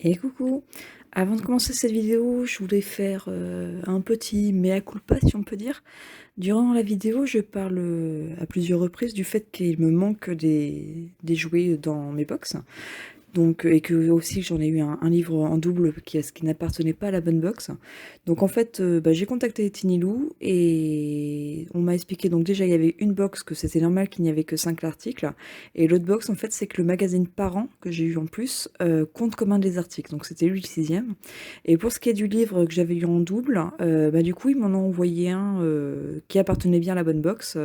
Et coucou! Avant de commencer cette vidéo, je voulais faire un petit mea culpa, si on peut dire. Durant la vidéo, je parle à plusieurs reprises du fait qu'il me manque des jouets dans mes box. Donc, et que aussi j'en ai eu un livre en double qui n'appartenait pas à la bonne box. Donc en fait, j'ai contacté Tinilou et on m'a expliqué, donc déjà il y avait une box que c'était normal qu'il n'y avait que 5 articles, et l'autre box en fait c'est que le magazine Parents que j'ai eu en plus compte comme un des articles, donc c'était lui le 6e. Et pour ce qui est du livre que j'avais eu en double, du coup ils m'en ont envoyé un qui appartenait bien à la bonne box,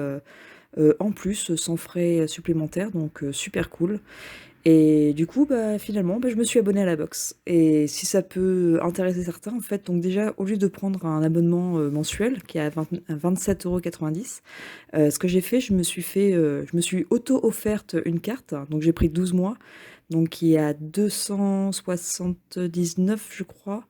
en plus sans frais supplémentaires, donc super cool. Et du coup, finalement, je me suis abonnée à la box. Et si ça peut intéresser certains, en fait, donc déjà, au lieu de prendre un abonnement mensuel qui est à 27,90 €, ce que j'ai fait, je me suis auto-offerte une carte. Donc j'ai pris 12 mois, donc qui est à 279, je crois,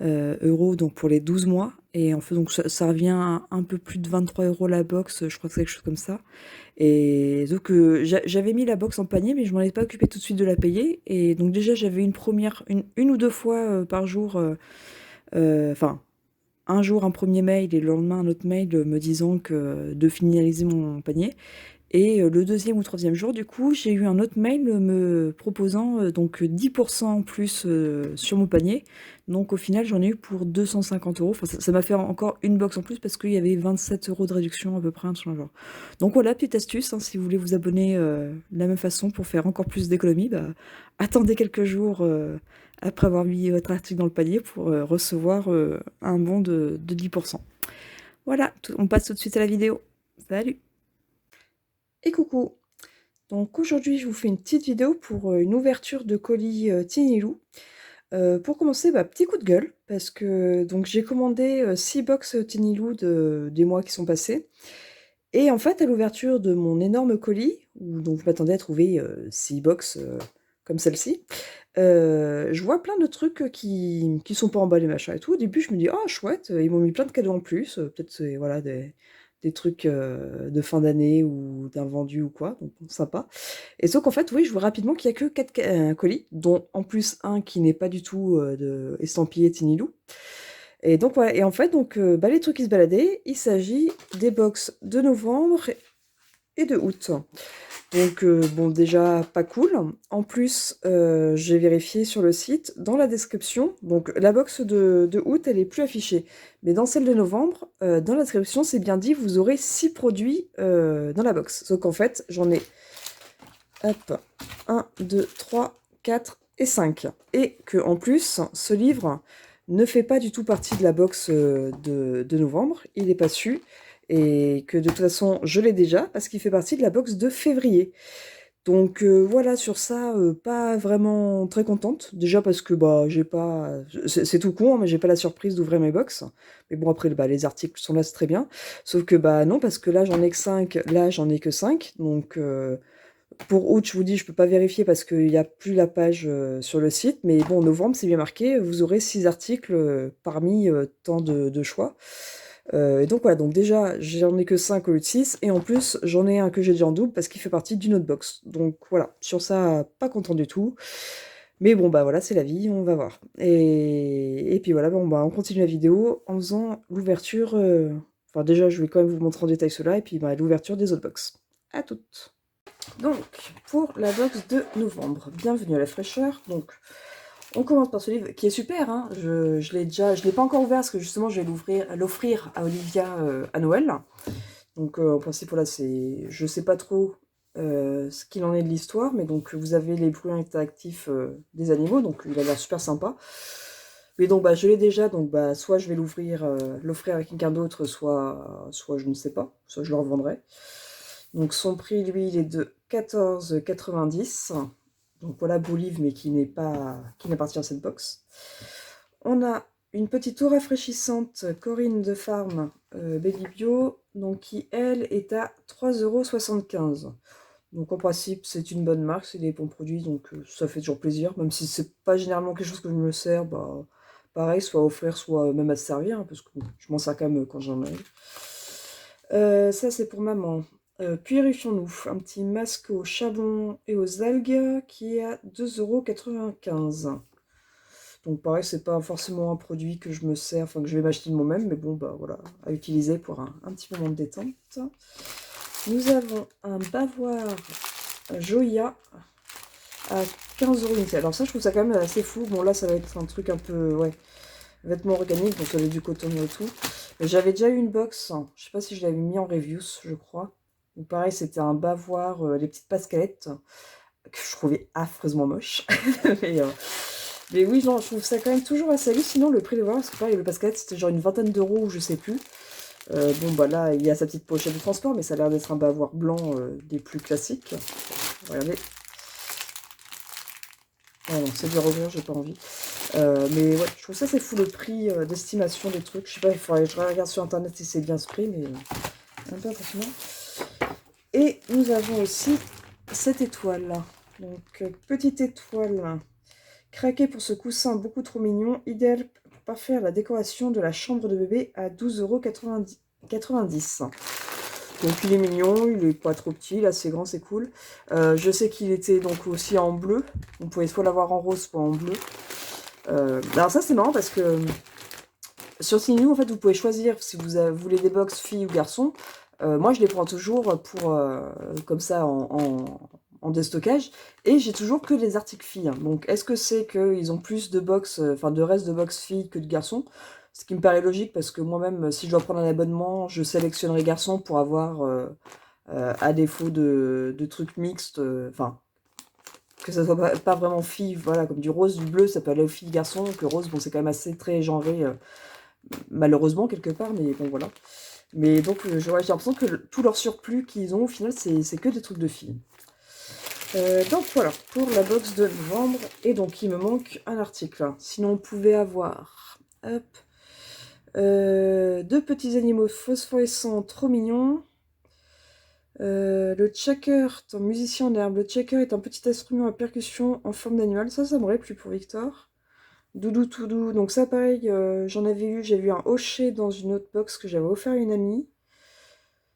euros, donc pour les 12 mois. Et en fait, donc ça revient à un peu plus de 23 € la box, je crois que c'est quelque chose comme ça. Et donc j'avais mis la box en panier, mais je m'en ai pas occupé tout de suite de la payer. Et donc déjà j'avais une ou deux fois par jour, enfin un jour un premier mail et le lendemain un autre mail me disant de finaliser mon panier. Et le deuxième ou troisième jour, du coup, j'ai eu un autre mail me proposant donc 10% en plus sur mon panier. Donc au final, j'en ai eu pour 250 €. Enfin, ça m'a fait encore une box en plus parce qu'il y avait 27 € de réduction à peu près, un truc dans le genre. Donc voilà, petite astuce, hein, si vous voulez vous abonner de la même façon pour faire encore plus d'économies, attendez quelques jours après avoir mis votre article dans le panier pour recevoir un bon de 10%. Voilà, on passe tout de suite à la vidéo. Salut! Et coucou! Donc aujourd'hui, je vous fais une petite vidéo pour une ouverture de colis Tinilou. Pour commencer, petit coup de gueule, parce que donc j'ai commandé 6 box Tinilou des mois qui sont passés. Et en fait, à l'ouverture de mon énorme colis, où donc je m'attendais à trouver 6 box comme celle-ci, je vois plein de trucs qui sont pas emballés, machin et tout. Au début, je me dis: «Oh chouette, ils m'ont mis plein de cadeaux en plus, peut-être c'est voilà des trucs de fin d'année ou d'un vendu ou quoi, donc bon, sympa». Et sauf qu'en fait, oui, je vois rapidement qu'il y a que 4 colis, dont en plus un qui n'est pas du tout estampillé Tinilou. Et donc voilà, et en fait, donc les trucs qui se baladaient, il s'agit des box de novembre et de août. Donc bon, déjà pas cool. En plus, j'ai vérifié sur le site, dans la description, donc la box de août, elle est plus affichée. Mais dans celle de novembre, dans la description, c'est bien dit, vous aurez 6 produits dans la box. Sauf qu'en fait, j'en ai, hop, 1, 2, 3, 4 et 5. Et que en plus, ce livre ne fait pas du tout partie de la box de novembre, il n'est pas su. Et que de toute façon, je l'ai déjà, parce qu'il fait partie de la box de février. Donc voilà, sur ça, pas vraiment très contente. Déjà parce que j'ai pas, c'est tout con, hein, mais j'ai pas la surprise d'ouvrir mes box. Mais bon, après, les articles sont là, c'est très bien. Sauf que non, parce que là j'en ai que 5, là j'en ai que 5. Donc pour août, je vous dis, je peux pas vérifier parce qu'il y a plus la page sur le site. Mais bon, novembre, c'est bien marqué, vous aurez 6 articles parmi tant de choix. Et donc voilà, donc déjà, j'en ai que 5 au lieu de 6, et en plus, j'en ai un que j'ai déjà en double parce qu'il fait partie d'une autre box. Donc voilà, sur ça, pas content du tout. Mais bon, voilà, c'est la vie, on va voir. Et puis voilà, bon, on continue la vidéo en faisant l'ouverture. Enfin, déjà, je vais quand même vous montrer en détail cela, et puis l'ouverture des autres box. À toutes. Donc, pour la box de novembre, bienvenue à la fraîcheur. Donc, on commence par ce livre qui est super, hein. Je l'ai pas encore ouvert parce que justement je vais l'offrir à Olivia à Noël. Donc en principe voilà, je sais pas trop ce qu'il en est de l'histoire, mais donc vous avez les bruits interactifs des animaux, donc il a l'air super sympa. Mais donc je l'ai déjà, donc soit je vais l'offrir avec quelqu'un d'autre, soit je ne sais pas, soit je le revendrai. Donc son prix lui il est de 14,90 €. Donc voilà, beau livre, mais qui n'appartient à cette box. On a une petite eau rafraîchissante Corinne de Farm Baby Bio, donc qui elle est à 3,75 €. Donc en principe, c'est une bonne marque, c'est des bons produits, donc ça fait toujours plaisir. Même si c'est pas généralement quelque chose que je me sers, bah pareil, soit à offrir, soit même à se servir, hein, parce que bon, je m'en sers quand même quand j'en ai. Ça c'est pour maman. Purifions-nous, un petit masque au charbon et aux algues qui est à 2,95 €. Donc pareil, c'est pas forcément un produit que je me sers, enfin que je vais m'acheter de moi-même, mais bon, bah voilà, à utiliser pour un petit moment de détente. Nous avons un bavoir Joya à 15 € unité. Alors ça, je trouve ça quand même assez fou. Bon, là, ça va être un truc un peu, ouais, vêtements organiques, donc avec du coton et tout. Mais j'avais déjà eu une box, hein, je sais pas si je l'avais mis en reviews, je crois. Ou pareil, c'était un bavoir, les petites pascalettes, que je trouvais affreusement moche. mais, euh, mais oui, non, je trouve ça quand même toujours assez hallucinant le prix de voir, parce que pareil, le pascalette, c'était genre une vingtaine d'euros ou je sais plus. Bon, bah là, il y a sa petite pochette de transport, mais ça a l'air d'être un bavoir blanc des plus classiques. Regardez. Ah non, c'est dur à ouvrir, j'ai pas envie. Mais ouais, je trouve ça c'est fou le prix d'estimation des trucs. Je sais pas, il faudrait que je regarde sur internet si c'est bien ce prix, mais un peu impressionnant. Et nous avons aussi cette étoile. Donc, petite étoile craquée pour ce coussin beaucoup trop mignon, idéal pour parfaire la décoration de la chambre de bébé à 12,90 €. Donc il est mignon, il est pas trop petit, là c'est grand, c'est cool. Je sais qu'il était donc aussi en bleu. On pouvait soit l'avoir en rose, soit en bleu. Alors ça c'est marrant parce que sur Sinou, en fait, vous pouvez choisir si vous voulez des box filles ou garçons. Moi, je les prends toujours pour comme ça en déstockage. Et j'ai toujours que les articles filles. Donc, est-ce que c'est qu'ils ont plus de box, enfin de restes de box filles que de garçons? Ce qui me paraît logique parce que moi-même, si je dois prendre un abonnement, je sélectionnerai garçons pour avoir, à défaut de trucs mixtes, enfin, que ça soit pas vraiment filles, voilà, comme du rose, du bleu, ça peut aller aux filles, garçons, que rose, bon, c'est quand même assez très genré. Malheureusement quelque part, mais bon voilà. Mais donc j'ai l'impression que tout leur surplus qu'ils ont au final c'est que des trucs de filles. Donc voilà, pour la box de novembre, et donc il me manque un article. Sinon on pouvait avoir, hop, deux petits animaux phosphorescents trop mignons. Le checker, un musicien en herbe. Le checker est un petit instrument à percussion en forme d'animal. Ça m'aurait plu pour Victor. Doudou tout doux, donc ça pareil, j'en avais eu, j'ai vu un hochet dans une autre box que j'avais offert à une amie.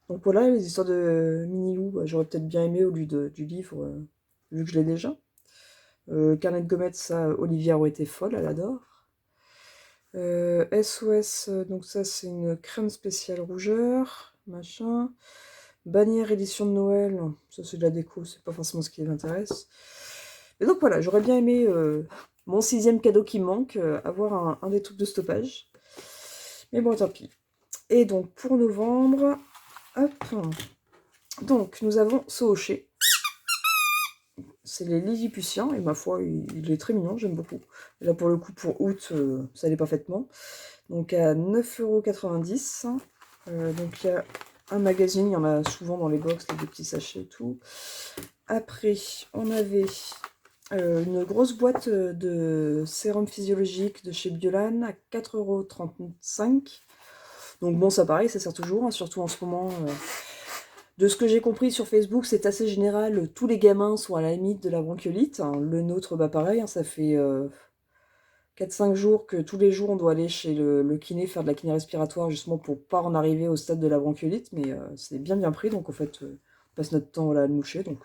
Donc voilà, les histoires de mini-loup, bah, j'aurais peut-être bien aimé au lieu du livre, vu que je l'ai déjà. Carnet de gommettes, ça, Olivia aurait été folle, elle adore. SOS, donc ça c'est une crème spéciale rougeur, machin. Bannière édition de Noël, ça c'est de la déco, c'est pas forcément ce qui m'intéresse. Et donc voilà, j'aurais bien aimé mon 6e cadeau qui me manque, avoir un des trucs de stoppage. Mais bon, tant pis. Et donc pour novembre, hop, donc nous avons ce hochet. C'est les Lilliputiens, et ma foi, il est très mignon, j'aime beaucoup. Et là pour le coup, pour août, ça allait parfaitement. Donc à 9,90 €. Donc il y a un magazine, il y en a souvent dans les box, des petits sachets et tout. Après, on avait une grosse boîte de sérum physiologique de chez Biolan à 4,35 €. Donc bon, ça pareil, ça sert toujours, hein, surtout en ce moment. De ce que j'ai compris sur Facebook, c'est assez général, tous les gamins sont à la limite de la bronchiolite, hein. Le nôtre, bah pareil, hein, ça fait 4-5 jours que tous les jours on doit aller chez le kiné, faire de la kiné respiratoire, justement pour pas en arriver au stade de la bronchiolite, mais c'est bien pris, donc en fait, on passe notre temps là, à le moucher, donc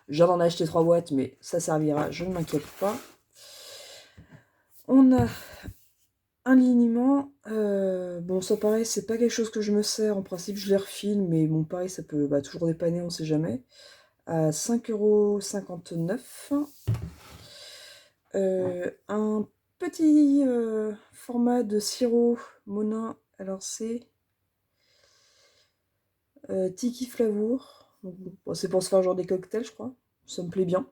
j'en ai acheté 3 boîtes, mais ça servira, je ne m'inquiète pas. On a un liniment, bon ça pareil, c'est pas quelque chose que je me sers, en principe je les refile, mais bon pareil, ça peut toujours dépanner, on sait jamais. À 5,59 €. Un petit format de sirop Monin, alors c'est Tiki Flavour. Donc, bon, c'est pour se faire genre des cocktails, je crois. Ça me plaît bien.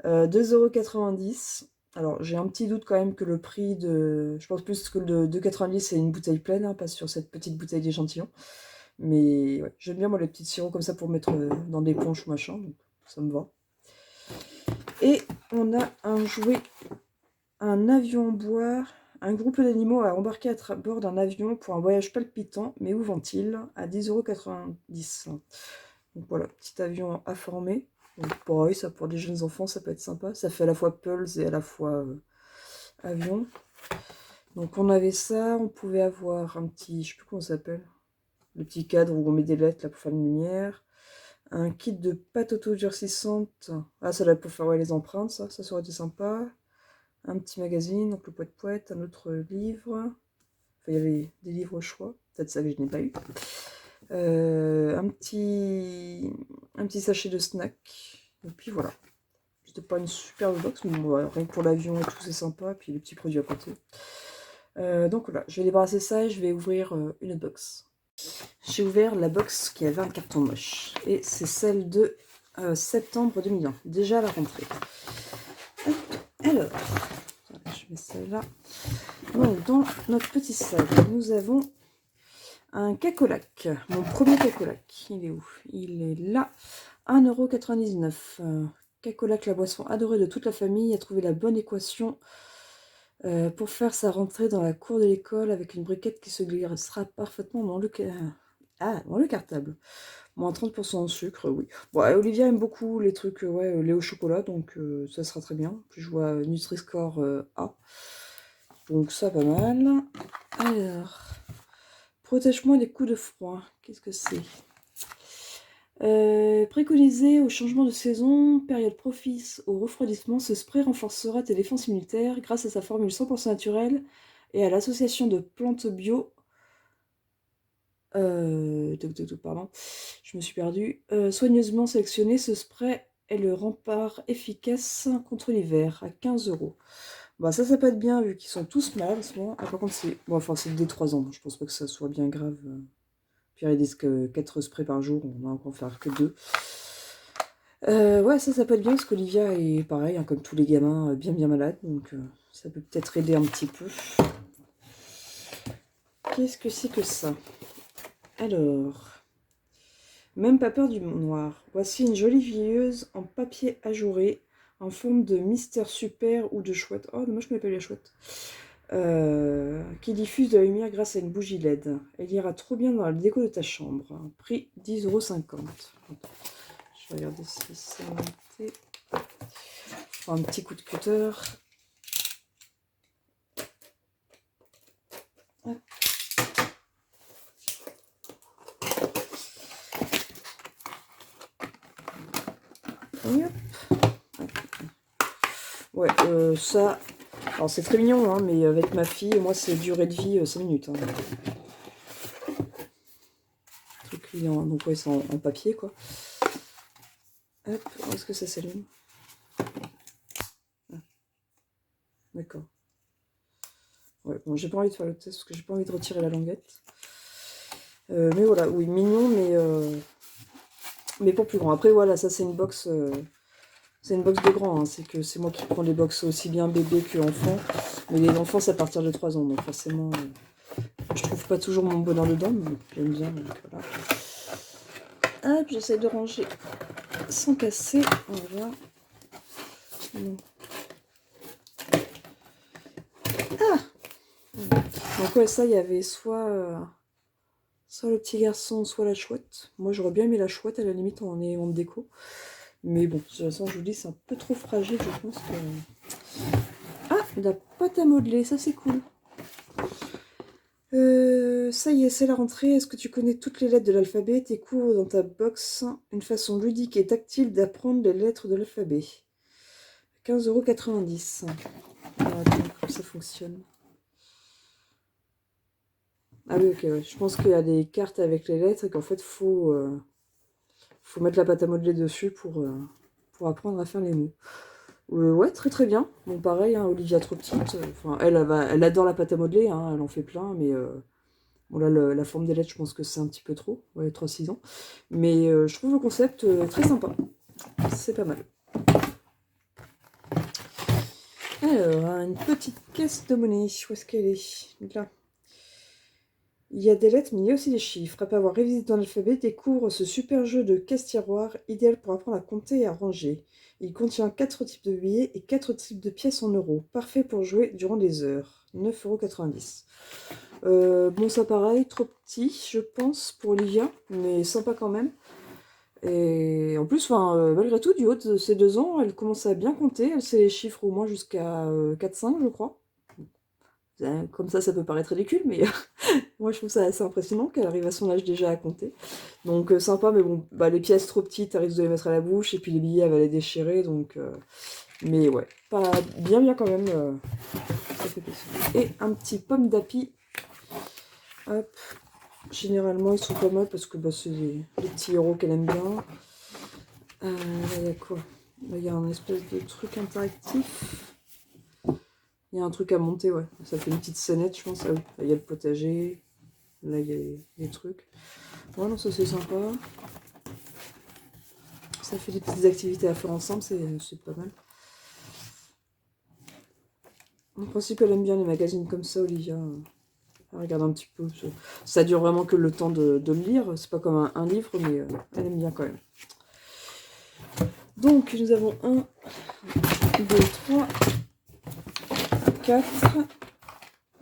2,90 €. Alors j'ai un petit doute quand même que le prix de... Je pense plus que le de 2,90 € c'est une bouteille pleine, hein, pas sur cette petite bouteille d'échantillon. Mais ouais, j'aime bien moi les petits sirops comme ça pour mettre dans des punchs machin, donc ça me va. Et on a un jouet, un avion en bois, un groupe d'animaux à embarquer à bord d'un avion pour un voyage palpitant, mais où vont-ils? À 10,90 €. Donc voilà, petit avion à former. Donc pareil, ça pour des jeunes enfants, ça peut être sympa. Ça fait à la fois Pulse et à la fois avion. Donc on avait ça, on pouvait avoir un petit, je sais plus comment ça s'appelle, le petit cadre où on met des lettres là pour faire une lumière. Un kit de pâte auto-durcissante. Ah, ça là pour faire les empreintes, ça aurait été sympa. Un petit magazine, donc le poète-poète, un autre livre. Enfin, il y avait des livres au choix, peut-être ça que je n'ai pas eu. Un petit sachet de snack. Et puis voilà. C'était pas une superbe box, mais bon, rien que pour l'avion et tout, c'est sympa. Et puis les petits produits à côté. Donc voilà, je vais débarrasser ça et je vais ouvrir une autre box. J'ai ouvert la box qui avait un carton moche. Et c'est celle de septembre 2001. Déjà à la rentrée. Hop, alors, je mets celle-là. Donc, dans notre petit sac, nous avons un cacolac. Mon premier cacolac. Il est où? Il est là. 1,99 €. Cacolac, la boisson adorée de toute la famille, a trouvé la bonne équation pour faire sa rentrée dans la cour de l'école avec une briquette qui se glissera parfaitement dans le cartable. Moins 30% en sucre, oui. Bon, Olivia aime beaucoup les trucs lait au chocolat, donc ça sera très bien. Puis je vois Nutri-Score A. Donc ça, pas mal. Alors, protège-moi des coups de froid. Qu'est-ce que c'est? Préconisé au changement de saison, période propice au refroidissement, ce spray renforcera tes défenses immunitaires grâce à sa formule 100% naturelle et à l'association de plantes bio. Pardon, je me suis perdue. Soigneusement sélectionné, ce spray est le rempart efficace contre l'hiver à 15 €. Bah ça peut être bien vu qu'ils sont tous malades en ce moment. Ah, par contre, c'est bon, enfin, c'est dès 3 ans, donc je pense pas que ça soit bien grave. Puis ils disent que 4 sprays par jour, on va encore faire que 2. Ouais, ça peut être bien parce qu'Olivia est pareil, hein, comme tous les gamins, bien malade, donc ça peut peut-être aider un petit peu. Qu'est-ce que c'est que ça? Alors, même pas peur du noir. Voici une jolie veilleuse en papier ajouré, en forme de mystère super ou de chouette. Oh, dommage que je m'appelle la chouette. Qui diffuse de la lumière grâce à une bougie LED. Elle ira trop bien dans la déco de ta chambre. Prix 10,50 €. Je vais regarder si c'est monté. Un petit coup de cutter. Hop. Ouais, ça... Alors c'est très mignon, hein, mais avec ma fille, moi c'est durée de vie 5 minutes. Hein. Truc client, donc ouais, c'est en papier quoi. Hop, est-ce que ça s'allume? Ah. D'accord. Ouais, bon, j'ai pas envie de faire le test parce que j'ai pas envie de retirer la languette. Mais voilà, oui, mignon, mais pour plus grand. Après voilà, ça c'est une box... C'est une box de grand, hein. C'est que c'est moi qui prends les box aussi bien bébé que enfant. Mais les enfants, c'est à partir de 3 ans, donc forcément, je trouve pas toujours mon bonheur dedans, mais j'aime bien, donc voilà. Hop, j'essaie de ranger sans casser. Voilà. Bon. Ah! Donc ouais, ça, il y avait soit le petit garçon, soit la chouette. Moi, j'aurais bien aimé la chouette, à la limite, en élément de déco. Mais bon, de toute façon, je vous dis, c'est un peu trop fragile, je pense que... Ah, de la pâte à modeler, ça c'est cool. Ça y est, c'est la rentrée. Est-ce que tu connais toutes les lettres de l'alphabet? Découvre dans ta box une façon ludique et tactile d'apprendre les lettres de l'alphabet. 15,90 €. Alors, attends, comment ça fonctionne? Ah oui, ok, ouais. Je pense qu'il y a des cartes avec les lettres et qu'en fait, faut mettre la pâte à modeler dessus pour apprendre à faire les mots. Ouais, très bien. Bon, pareil, hein, Olivia trop petite. Enfin, elle adore la pâte à modeler, hein, elle en fait plein, mais bon, là, la forme des lettres, je pense que c'est un petit peu trop. Ouais, 3-6 ans. Mais je trouve le concept très sympa. C'est pas mal. Alors, une petite caisse de monnaie. Où est-ce qu'elle est? Là. Il y a des lettres, mais il y a aussi des chiffres. Après avoir révisé dans l'alphabet, découvre ce super jeu de caisse-tiroir, idéal pour apprendre à compter et à ranger. Il contient 4 types de billets et 4 types de pièces en euros. Parfait pour jouer durant des heures. 9,90 €. Bon, ça pareil, trop petit, je pense, pour Olivia, mais sympa quand même. Et en plus, malgré tout, du haut de ses 2 ans, elle commence à bien compter. Elle sait les chiffres au moins jusqu'à 4-5, je crois. Comme ça peut paraître ridicule, mais moi je trouve ça assez impressionnant qu'elle arrive à son âge déjà à compter. Donc sympa, mais bon, bah, les pièces trop petites, elle risque de les mettre à la bouche, et puis les billets, elle va les déchirer, donc... mais ouais, pas bien quand même, ça fait plaisir. Et un petit pomme d'api. Hop. Généralement, ils sont pas mal parce que bah, c'est des petits héros qu'elle aime bien. Là, il y a quoi? Là, il y a un espèce de truc interactif. Il y a un truc à monter, ouais. Ça fait une petite scénette, je pense. Ah oui, là, il y a le potager. Là, il y a les trucs. Ouais, non, ça c'est sympa. Ça fait des petites activités à faire ensemble, c'est pas mal. En principe, elle aime bien les magazines comme ça, Olivia. Elle regarde un petit peu. Ça dure vraiment que le temps de le lire. C'est pas comme un livre, mais elle aime bien quand même. Donc, nous avons 1, 2, 3, 4,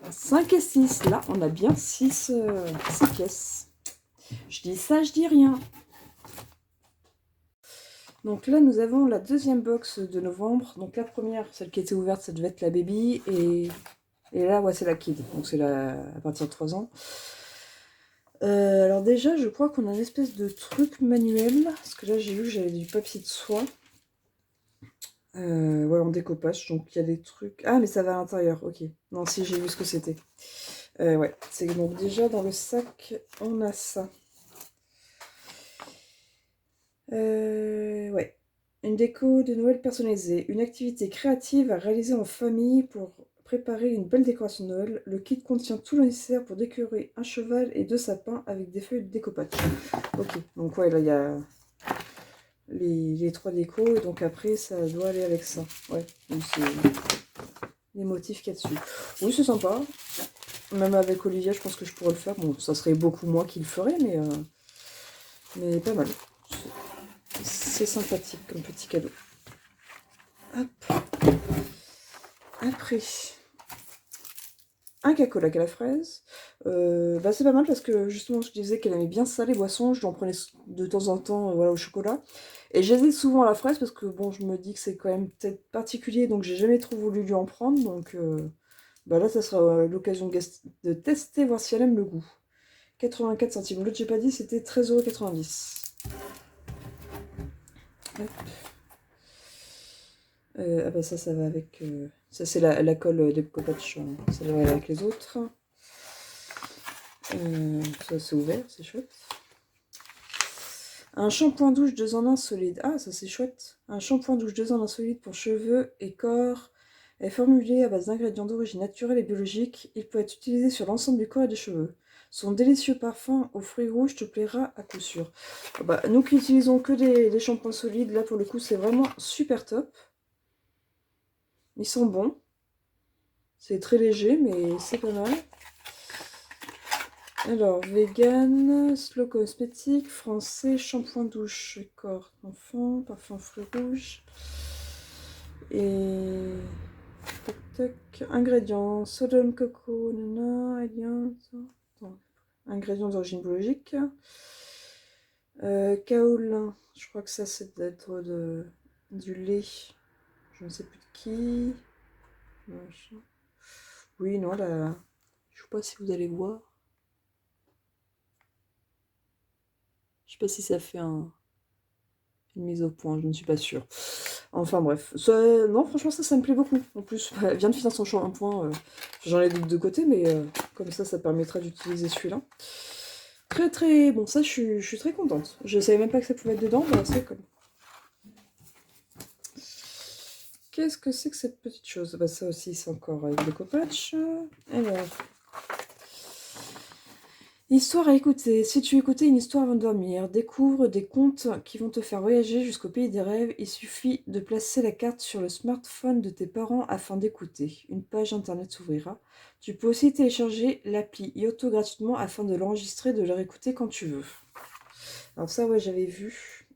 5 et 6. Là, on a bien 6 pièces. Je dis ça, je dis rien. Donc là, nous avons la deuxième box de novembre. Donc la première, celle qui était ouverte, ça devait être la baby. Et là, ouais, c'est la kid. Donc c'est à partir de 3 ans. Alors déjà, je crois qu'on a une espèce de truc manuel. Parce que là, j'ai vu que j'avais du papier de soie. Ouais, en découpage. Donc il y a des trucs... Ah, mais ça va à l'intérieur. Ok. Non, si, j'ai vu ce que c'était. Ouais. C'est donc déjà dans le sac, on a ça. Ouais. Une déco de Noël personnalisée. Une activité créative à réaliser en famille pour préparer une belle décoration de Noël. Le kit contient tout le nécessaire pour décorer un cheval et 2 sapins avec des feuilles de découpage. Ok, donc ouais, là il y a les 3 décos, et donc après ça doit aller avec ça. Ouais, donc c'est les motifs qu'il y a dessus. Oui, c'est sympa. Même avec Olivia, je pense que je pourrais le faire. Bon, ça serait beaucoup moi qui le ferais, mais pas mal. C'est sympathique comme petit cadeau. Hop. Après, un cacolac à la fraise. Bah c'est pas mal parce que justement je disais qu'elle aimait bien ça les boissons. Je lui en prenais de temps en temps voilà, au chocolat. Et j'hésite souvent à la fraise parce que bon, je me dis que c'est quand même peut-être particulier, donc j'ai jamais trop voulu lui en prendre. Donc bah là, ça sera l'occasion de tester, voir si elle aime le goût. 84 centimes. L'autre, j'ai pas dit, c'était 13,90 €. Ah bah ça va avec... ça, c'est la colle des Copatch. Ça va avec les autres. Ça, c'est ouvert, c'est chouette. Un shampoing douche 2 en 1 solide. Ah, ça, c'est chouette. Un shampoing douche 2 en 1 solide pour cheveux et corps est formulé à base d'ingrédients d'origine naturelle et biologique. Il peut être utilisé sur l'ensemble du corps et des cheveux. Son délicieux parfum aux fruits rouges te plaira à coup sûr. Ah bah, nous qui utilisons que des shampoings solides, là pour le coup c'est vraiment super top. Ils sont bons. C'est très léger mais c'est pas mal. Alors, vegan, slow cosmétique, français, shampoing douche, corps enfant, parfum fruits rouges. Et... Tac, tac. Ingrédients, sodium, coco, nana, alien, ingrédients d'origine biologique. Kaolin, je crois que ça c'est d'être du lait, je ne sais plus de qui. Machin. Oui, non, là, je sais pas si vous allez voir. Je sais pas si ça fait une mise au point, je ne suis pas sûre. Enfin bref, non franchement ça me plaît beaucoup. En plus, elle vient de finir son shampoing, j'en ai de côté, mais comme ça permettra d'utiliser celui-là. Très très bon, ça je suis très contente. Je savais même pas que ça pouvait être dedans, bah c'est cool. Qu'est-ce que c'est que cette petite chose? Bah ça aussi c'est encore avec des copatch. Alors... Histoire à écouter. Si tu écoutais une histoire avant de dormir, découvre des contes qui vont te faire voyager jusqu'au pays des rêves. Il suffit de placer la carte sur le smartphone de tes parents afin d'écouter. Une page internet s'ouvrira. Tu peux aussi télécharger l'appli Yoto gratuitement afin de l'enregistrer et de le réécouter quand tu veux. Alors ça, ouais, j'avais vu.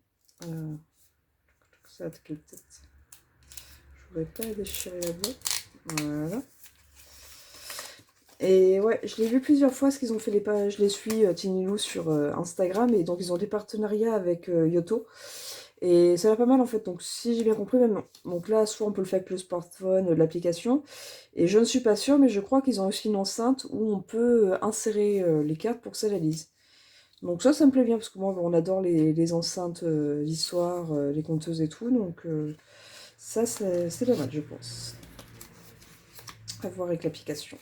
Ça, quelle tête. Je voudrais pas déchirer la boîte. Voilà. Et ouais, je l'ai vu plusieurs fois, parce qu'ils ont fait les pages, je les suis, Tiny Lou, sur Instagram, et donc ils ont des partenariats avec Yoto. Et ça va pas mal en fait, donc si j'ai bien compris, même. Donc là, soit on peut le faire avec le smartphone, l'application, et je ne suis pas sûre, mais je crois qu'ils ont aussi une enceinte où on peut insérer les cartes pour que ça la lise. Donc ça me plaît bien, parce que moi, on adore les enceintes d'histoire, les conteuses et tout, donc ça, c'est pas mal, je pense. À voir avec l'application.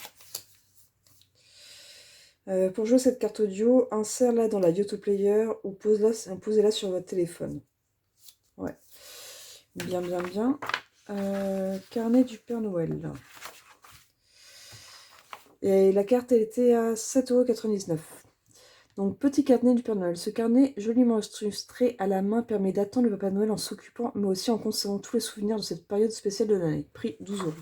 Pour jouer cette carte audio, insère-la dans la Yoto Player ou posez-la sur votre téléphone. Ouais. Bien, bien, bien. Carnet du Père Noël. Et la carte, elle était à 7,99 €. Donc, petit carnet du Père Noël. Ce carnet, joliment illustré à la main, permet d'attendre le Papa Noël en s'occupant, mais aussi en conservant tous les souvenirs de cette période spéciale de l'année. Prix 12 €.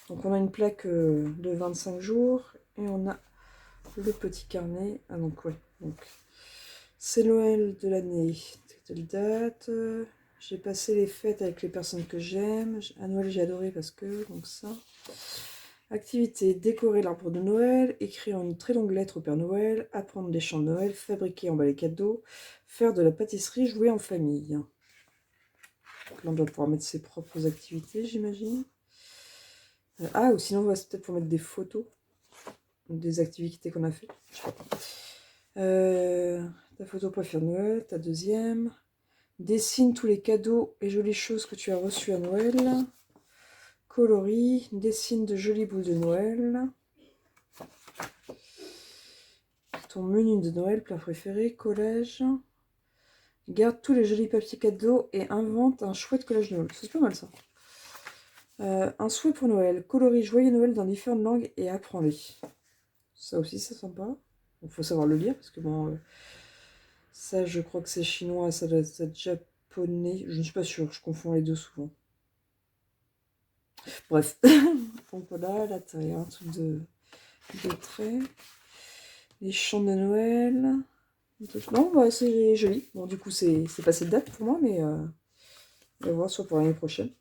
Donc, on a une plaque de 25 jours et on a le petit carnet. Ah, donc, ouais. Donc, c'est Noël de l'année. Telle date. J'ai passé les fêtes avec les personnes que j'aime. À Noël, j'ai adoré parce que, donc ça. Activité, décorer l'arbre de Noël, écrire une très longue lettre au Père Noël, apprendre des chants de Noël, fabriquer et emballer cadeaux, faire de la pâtisserie, jouer en famille. Donc là, on doit pouvoir mettre ses propres activités, j'imagine. Ah, ou sinon, c'est peut-être pour mettre des photos des activités qu'on a fait. Je sais pas. Ta photo préfère Noël, ta deuxième. Dessine tous les cadeaux et jolies choses que tu as reçues à Noël. Coloris, dessine de jolies boules de Noël. Ton menu de Noël, plat préféré, collège. Garde tous les jolis papiers cadeaux et invente un chouette collage de Noël. C'est pas mal ça. Un souhait pour Noël. Coloris joyeux Noël dans différentes langues et apprends-les. Ça aussi, c'est sympa. Il faut savoir le lire parce que bon, ça, je crois que c'est chinois, ça doit être japonais. Je ne suis pas sûre, je confonds les deux souvent. Bref. Donc voilà, là, t'as un truc de traits. Les chants de Noël. Non, bah, c'est joli. Bon, du coup, c'est passé de date pour moi, mais on va voir, soit pour l'année prochaine.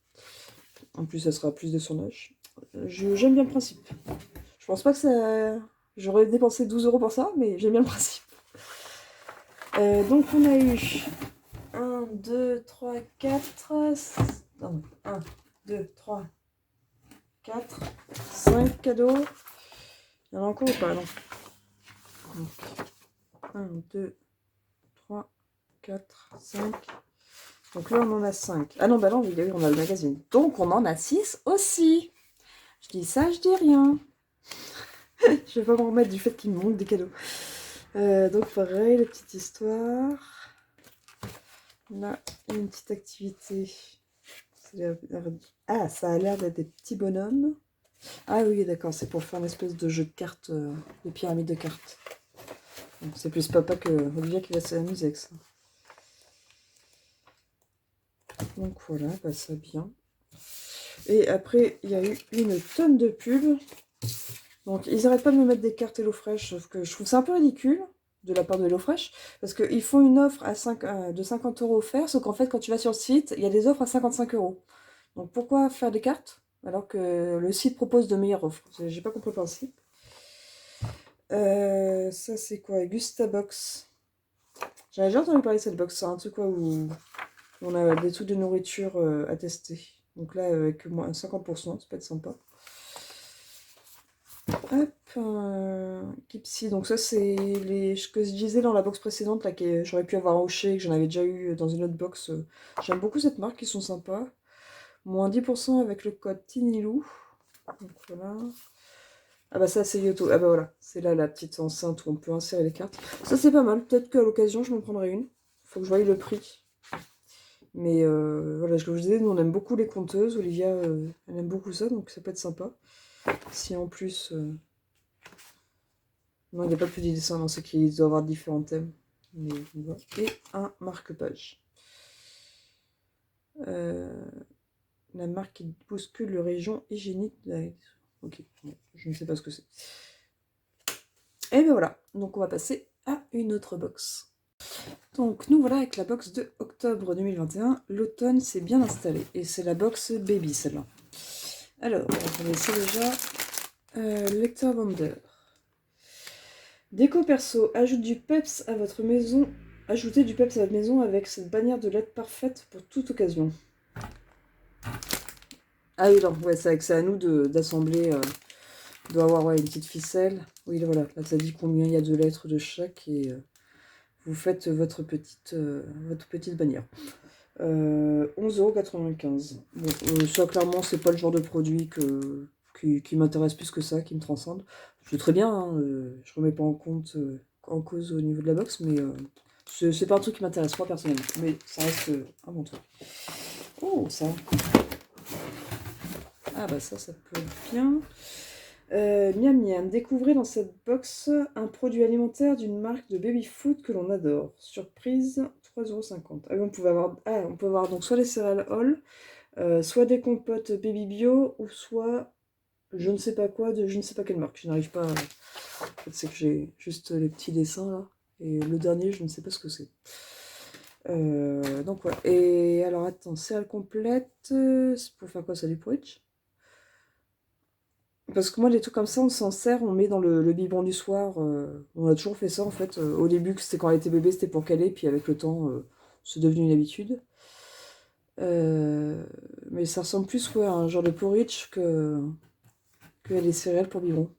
En plus, ça sera plus de son âge. J'aime bien le principe. Je pense pas que ça... J'aurais dépensé 12 € pour ça, mais j'aime bien le principe. Donc, on a eu 1, 2, 3, 4... Non, 1, 2, 3, 4, 5 cadeaux. Il y en a encore ou pas? Non. Donc, 1, 2, 3, 4, 5. Donc là, on en a 5. Ah non, bah non, on a le magazine. Donc, on en a 6 aussi. Je dis ça, je dis rien. Je vais pas m'en remettre du fait qu'il me manque des cadeaux. Donc, pareil, la petite histoire. Là, une petite activité. Ah, ça a l'air d'être des petits bonhommes. Ah oui, d'accord, c'est pour faire une espèce de jeu de cartes, de pyramide de cartes. C'est plus papa que Olivia qui va s'amuser avec ça. Donc voilà, bah ça bien. Et après, il y a eu une tonne de pubs. Donc ils arrêtent pas de me mettre des cartes HelloFresh, sauf que je trouve ça un peu ridicule de la part de HelloFresh, parce qu'ils font une offre de 50 € offert, sauf qu'en fait quand tu vas sur le site, il y a des offres à 55 €. Donc pourquoi faire des cartes alors que le site propose de meilleures offres? J'ai pas compris le principe. Ça c'est quoi? Gustabox. J'avais déjà entendu parler de cette box, c'est un truc quoi où on a des trucs de nourriture à tester. Donc là avec moins 50%, ça peut être sympa. Hop, Kipsy, donc ça c'est ce que je disais dans la box précédente, là, que j'aurais pu avoir Rocher, que j'en avais déjà eu dans une autre box. J'aime beaucoup cette marque, ils sont sympas. Moins 10% avec le code TINYLOU. Donc voilà. Ah bah ça c'est Yoto, ah bah voilà, c'est là la petite enceinte où on peut insérer les cartes. Ça c'est pas mal, peut-être qu'à l'occasion je m'en prendrai une. Faut que je voie le prix. Mais voilà, je vous disais, nous on aime beaucoup les conteuses, Olivia elle aime beaucoup ça, donc ça peut être sympa. Si en plus... Non, il n'y a pas plus de dessin dans ce qui doit avoir différents thèmes. Mais voilà. Et un marque-page. La marque qui bouscule le région hygiénique. Ok, je ne sais pas ce que c'est. Et bien voilà, donc on va passer à une autre box. Donc nous voilà avec la box de octobre 2021. L'automne s'est bien installé. Et c'est la box Baby celle-là. Alors, on va laisser déjà Lecteur Wonder. Déco perso, ajoute du peps à votre maison. Ajoutez du peps à votre maison avec cette bannière de LED parfaite pour toute occasion. Ah oui, non, ouais, c'est à nous d'assembler. Il doit avoir ouais, une petite ficelle. Oui, voilà, là, ça dit combien il y a de lettres de chaque et vous faites votre petite bannière. 11,95 €. Bon, ça, clairement, c'est pas le genre de produit qui m'intéresse plus que ça, qui me transcende. C'est très bien, hein, je remets pas en cause au niveau de la box, mais c'est pas un truc qui m'intéresse, moi, personnellement. Mais ça reste un bon truc. Oh, ça. Ah bah ça peut être bien. Miam Miam, découvrez dans cette box un produit alimentaire d'une marque de baby food que l'on adore. Surprise, 3,50 €. Ah oui, on peut avoir donc soit des céréales All, soit des compotes baby bio, ou soit je ne sais pas quoi de je ne sais pas quelle marque. Je n'arrive pas à... En fait, c'est que j'ai juste les petits dessins là. Et le dernier, je ne sais pas ce que c'est. Donc voilà. Et alors attends, céréales complètes, c'est pour faire quoi ça, du porridge? Parce que moi, les trucs comme ça, on s'en sert, on met dans le biberon du soir. On a toujours fait ça, en fait. Au début, c'était quand elle était bébé, c'était pour caler, puis avec le temps, c'est devenu une habitude. Mais ça ressemble plus ouais, à un genre de porridge que à des céréales pour biberon.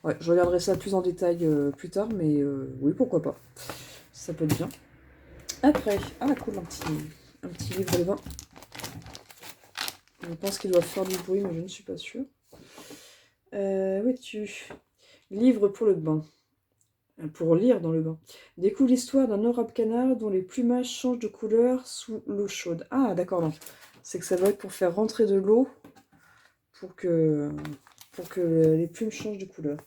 Ouais, je regarderai ça plus en détail plus tard, mais oui, pourquoi pas. Ça peut être bien. Après, ah cool, un petit livre de bain. Je pense qu'il doit faire du bruit, mais je ne suis pas sûre. Où es-tu? Livre pour le bain. Pour lire dans le bain. Découvre l'histoire d'un arabe canard dont les plumages changent de couleur sous l'eau chaude. Ah, d'accord, non. C'est que ça va être pour faire rentrer de l'eau pour que les plumes changent de couleur.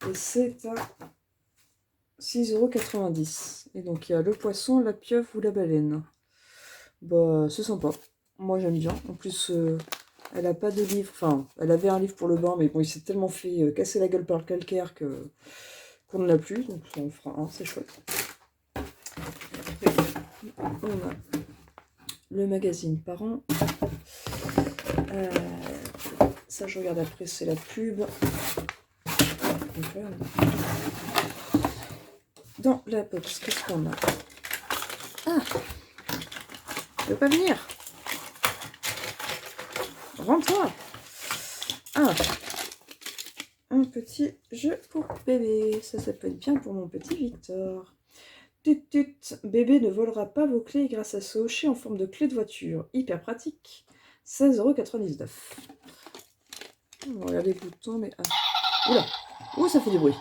Et c'est à 6,90 €. Et donc il y a le poisson, la pieuvre ou la baleine. Bah, c'est sympa. Moi j'aime bien. En plus, elle a pas de livre. Enfin, elle avait un livre pour le bain, mais bon, il s'est tellement fait casser la gueule par le calcaire qu'on n'en a plus. Donc ça en fera un, c'est chouette. On a le magazine Parents. Ça, je regarde après, c'est la pub. Dans la box, qu'est-ce qu'on a? Ah, tu veux pas venir? Rends-toi. Ah, un petit jeu pour bébé. Ça peut être bien pour mon petit Victor. Tut tut, bébé ne volera pas vos clés grâce à ce hochet en forme de clé de voiture. Hyper pratique. 16,99 €. On va regarder le bouton, mais... Ah. Oula. Ouh, ça fait du bruit.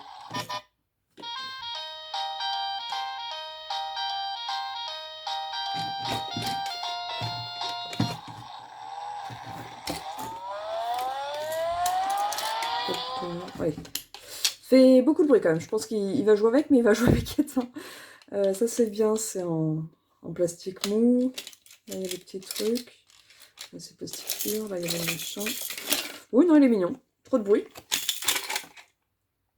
Ouais. Fait beaucoup de bruit quand même. Je pense qu'il va jouer avec, mais il va jouer avec éteint. Ça c'est bien, c'est en plastique mou. Là il y a des petits trucs. Là c'est plastique pur, là il y a des machins. Oui, non, il est mignon. Trop de bruit.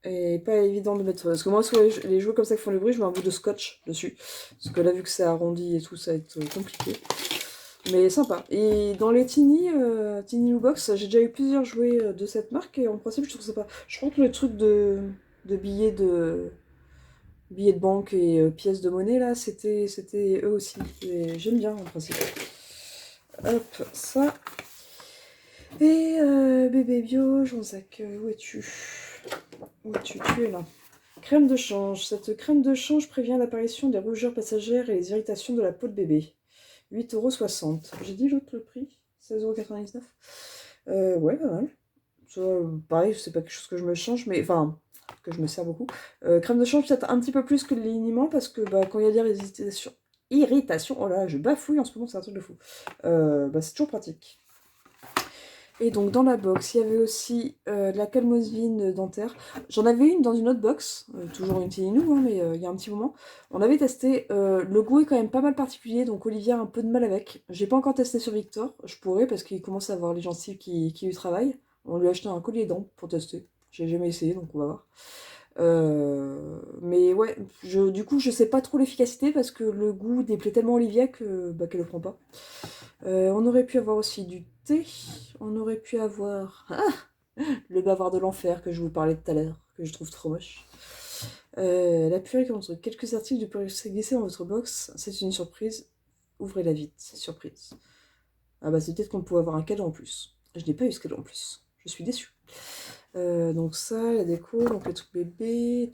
Et pas évident de mettre... Parce que moi, sur les jouets comme ça qui font le bruit, je mets un bout de scotch dessus. Parce que là, vu que c'est arrondi et tout, ça va être compliqué. Mais sympa. Et dans les Tiny New Box, j'ai déjà eu plusieurs jouets de cette marque et en principe, je trouve ça pas. Je crois que le truc de billets de banque et pièces de monnaie, là, c'était eux aussi. J'aime bien en principe. Hop, ça. Et bébé bio, Jean-Zac, où es-tu? Où es-tu? Tu es là. Crème de change. Cette crème de change prévient l'apparition des rougeurs passagères et les irritations de la peau de bébé. 8,60 €. J'ai dit l'autre le prix 16,99 €. Ouais, pas mal. Ça, pareil, c'est pas quelque chose que je me change, mais enfin, que je me sers beaucoup. Crème de change, peut-être un petit peu plus que le liniment, parce que bah, quand il y a des irritations, oh là, je bafouille en ce moment, c'est un truc de fou. Bah, c'est toujours pratique. Et donc dans la box, il y avait aussi de la calmosine dentaire. J'en avais une dans une autre box, toujours une Tiny New, hein, mais il y a un petit moment. On avait testé, le goût est quand même pas mal particulier, donc Olivier a un peu de mal avec. J'ai pas encore testé sur Victor, je pourrais parce qu'il commence à avoir les gencives qui lui travaillent. On lui a acheté un collier dents pour tester. J'ai jamais essayé, donc on va voir. Mais ouais, du coup, je sais pas trop l'efficacité parce que le goût déplaît tellement à Olivia que, bah, qu'elle le prend pas. On aurait pu avoir aussi du thé. On aurait pu avoir le bavard de l'enfer que je vous parlais tout à l'heure, que je trouve trop moche. La purée contre quelques articles de purée glissés dans votre box, c'est une surprise. Ouvrez-la vite, c'est surprise. Ah bah c'est peut-être qu'on pouvait avoir un cadeau en plus. Je n'ai pas eu ce cadeau en plus. Je suis déçue. Donc ça, la déco, donc le truc bébé,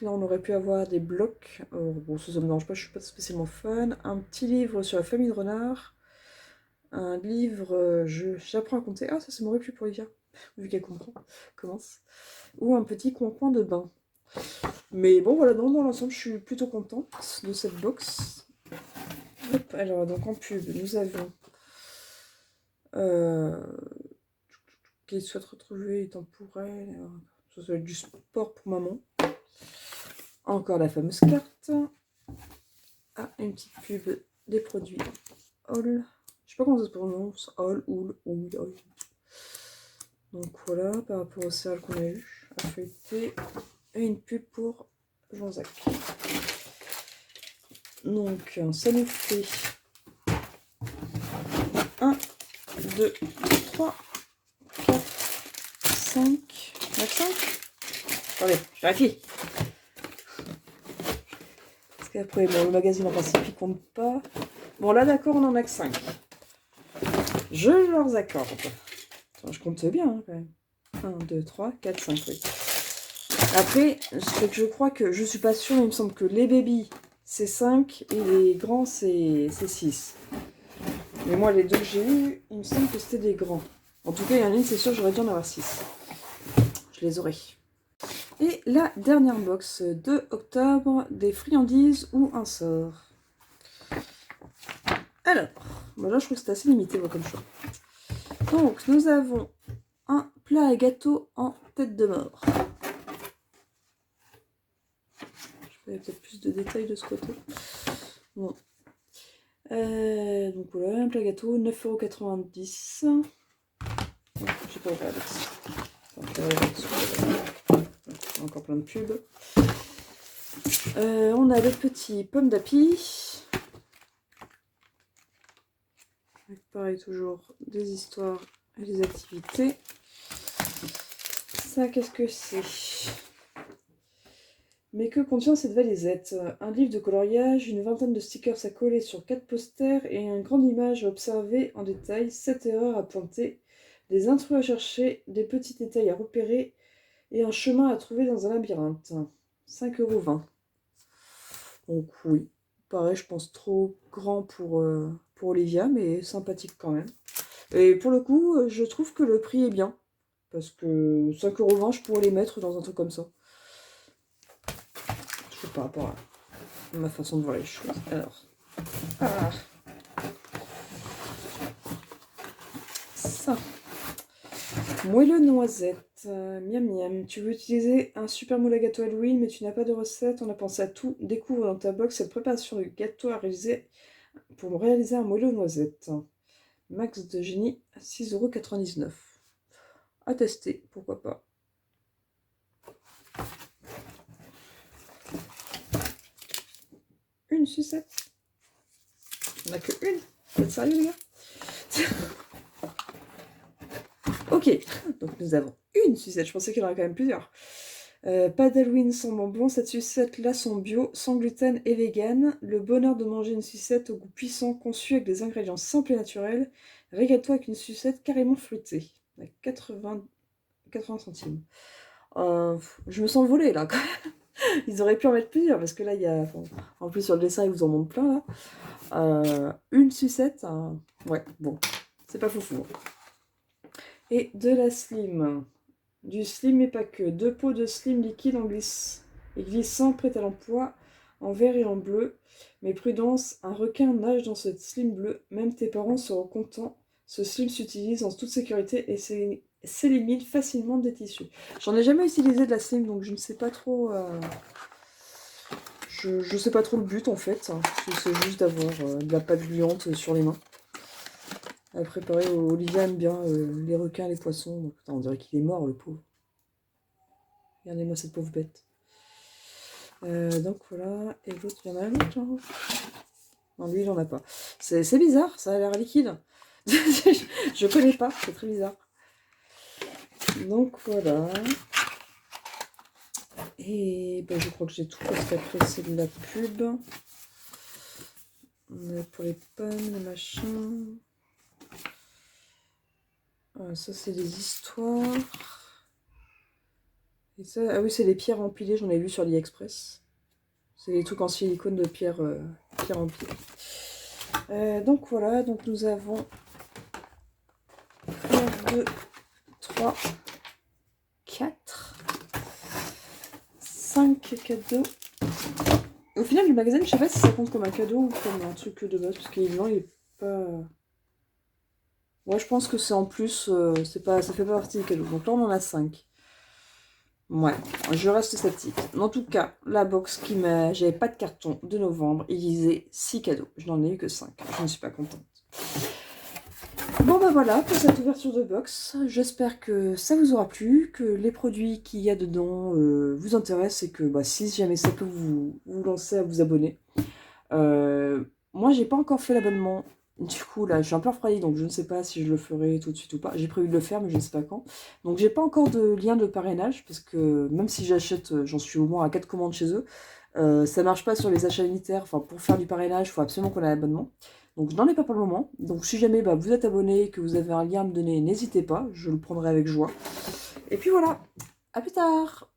là on aurait pu avoir des blocs. Bon, ça me dérange pas, je suis pas spécialement fan. Un petit livre sur la famille de renards. Un livre, j'apprends à compter. Ah, ça m'aurait plu pour Livia, vu qu'elle commence. Ou un petit coin de bain. Mais bon, voilà, dans l'ensemble, je suis plutôt contente de cette box. Hop, alors, donc en pub, nous avons qu'il souhaite retrouver temporel. Ça doit être du sport pour maman. Encore la fameuse carte. Ah, une petite pub des produits All. Je sais pas comment ça se prononce. All, All. Donc voilà, par rapport au céréales qu'on a eu à feuilleter. Et une pub pour Jean-Jacques. Donc ça nous fait 1, 2, 3, 4, 5. 5. Attendez, je vérifie. Parce qu'après, bon, le magazine en principe, il compte pas. Bon, là, d'accord, on en a que 5. Je leur accorde. Attends, je compte bien, hein, quand même. 1, 2, 3, 4, 5, oui. Après, c'est que je crois que, je suis pas sûre, mais il me semble que les baby, c'est 5, et les grands, c'est 6. Mais moi, les deux que j'ai eu, il me semble que c'était des grands. En tout cas, il y en a une, c'est sûr, j'aurais dû en avoir 6. Je les aurais. Et la dernière box de octobre, des friandises ou un sort. Alors, bon là je trouve que c'est assez limité moi, comme choix. Donc nous avons un plat à gâteau en tête de mort. Je vais peut-être plus de détails de ce côté. Bon. Donc voilà, un plat à gâteau, 9,90 €. J'ai pas ouvert encore plein de pubs. On a le petit pomme d'api. Pareil, toujours des histoires et des activités. Ça, qu'est-ce que c'est? Mais que contient cette valisette? Un livre de coloriage, une vingtaine de stickers à coller sur 4 posters et une grande image à observer en détail, 7 erreurs à pointer, des intrus à chercher, des petits détails à repérer et un chemin à trouver dans un labyrinthe. 5,20 €. Donc oui, pareil, je pense trop grand pour Olivia, mais sympathique quand même. Et pour le coup, je trouve que le prix est bien. Parce que 5,20 €, je pourrais les mettre dans un truc comme ça. Je sais par rapport à ma façon de voir les choses. Alors. Ah. Ça. Moelleux noisette. Miam miam. Tu veux utiliser un super moule à gâteau Halloween, mais tu n'as pas de recette. On a pensé à tout. Découvre dans ta box cette préparation de gâteau à réaliser pour réaliser un moelleux noisette. Max de génie, 6,99 €. À tester, pourquoi pas. Une sucette. On n'a que une. Vous êtes sérieux, les gars? Ok, donc nous avons une sucette. Je pensais qu'il y en aurait quand même plusieurs. Pas d'Halloween sans bonbons. Cette sucette-là sont bio, sans gluten et vegan. Le bonheur de manger une sucette au goût puissant, conçue avec des ingrédients simples et naturels. Régale-toi avec une sucette carrément fruitée. À 80 centimes. Je me sens volée là. Ils auraient pu en mettre plusieurs parce que là, il y a. En plus, sur le dessin, ils vous en montrent plein là. Une sucette. Ouais, bon. C'est pas foufou. Et de la slim. Du slim mais pas que. 2 pots de slim liquide en glisse et glissant, prêt à l'emploi, en vert et en bleu. Mais prudence, un requin nage dans ce slim bleu. Même tes parents seront contents. Ce slim s'utilise en toute sécurité et s'élimine facilement des tissus. J'en ai jamais utilisé de la slim, donc je ne sais pas trop. Je sais pas trop le but en fait. C'est juste d'avoir de la pâte gluante sur les mains. À préparer. Olivia aime bien les requins, les poissons. Donc, putain, on dirait qu'il est mort, le pauvre. Regardez-moi cette pauvre bête. Donc voilà, et l'autre, il y en a un autre là. Non, lui, il en a pas. C'est bizarre, ça a l'air liquide. Je connais pas, c'est très bizarre. Donc voilà. Et ben, je crois que j'ai tout parce qu'après c'est de la pub. Pour les pommes, les machins. Ça c'est des histoires. Et ça, ah oui, c'est les pierres empilées, j'en ai vu sur AliExpress. C'est des trucs en silicone de pierre empilée. Donc voilà, donc nous avons 1, 2, 3, 4, 5 cadeaux. Au final, le magasin, je sais pas si ça compte comme un cadeau ou comme un truc de base, parce qu'il est pas... Ouais, je pense que c'est en plus, c'est pas, ça fait pas partie du cadeau. Donc là, on en a 5. Ouais, je reste sceptique. En tout cas, la box qui m'a... J'avais pas de carton de novembre, il disait 6 cadeaux. Je n'en ai eu que 5. Je ne suis pas contente. Bon bah voilà pour cette ouverture de box. J'espère que ça vous aura plu, que les produits qu'il y a dedans vous intéressent et que bah, si jamais ça peut vous lancer à vous abonner. Moi, j'ai pas encore fait l'abonnement. Du coup, là, je suis un peu refroidie, donc je ne sais pas si je le ferai tout de suite ou pas. J'ai prévu de le faire, mais je ne sais pas quand. Donc, j'ai pas encore de lien de parrainage, parce que même si j'achète, j'en suis au moins à 4 commandes chez eux, ça marche pas sur les achats unitaires. Enfin, pour faire du parrainage, il faut absolument qu'on ait l'abonnement. Donc, je n'en ai pas pour le moment. Donc, si jamais bah, vous êtes abonné et que vous avez un lien à me donner, n'hésitez pas, je le prendrai avec joie. Et puis voilà, à plus tard!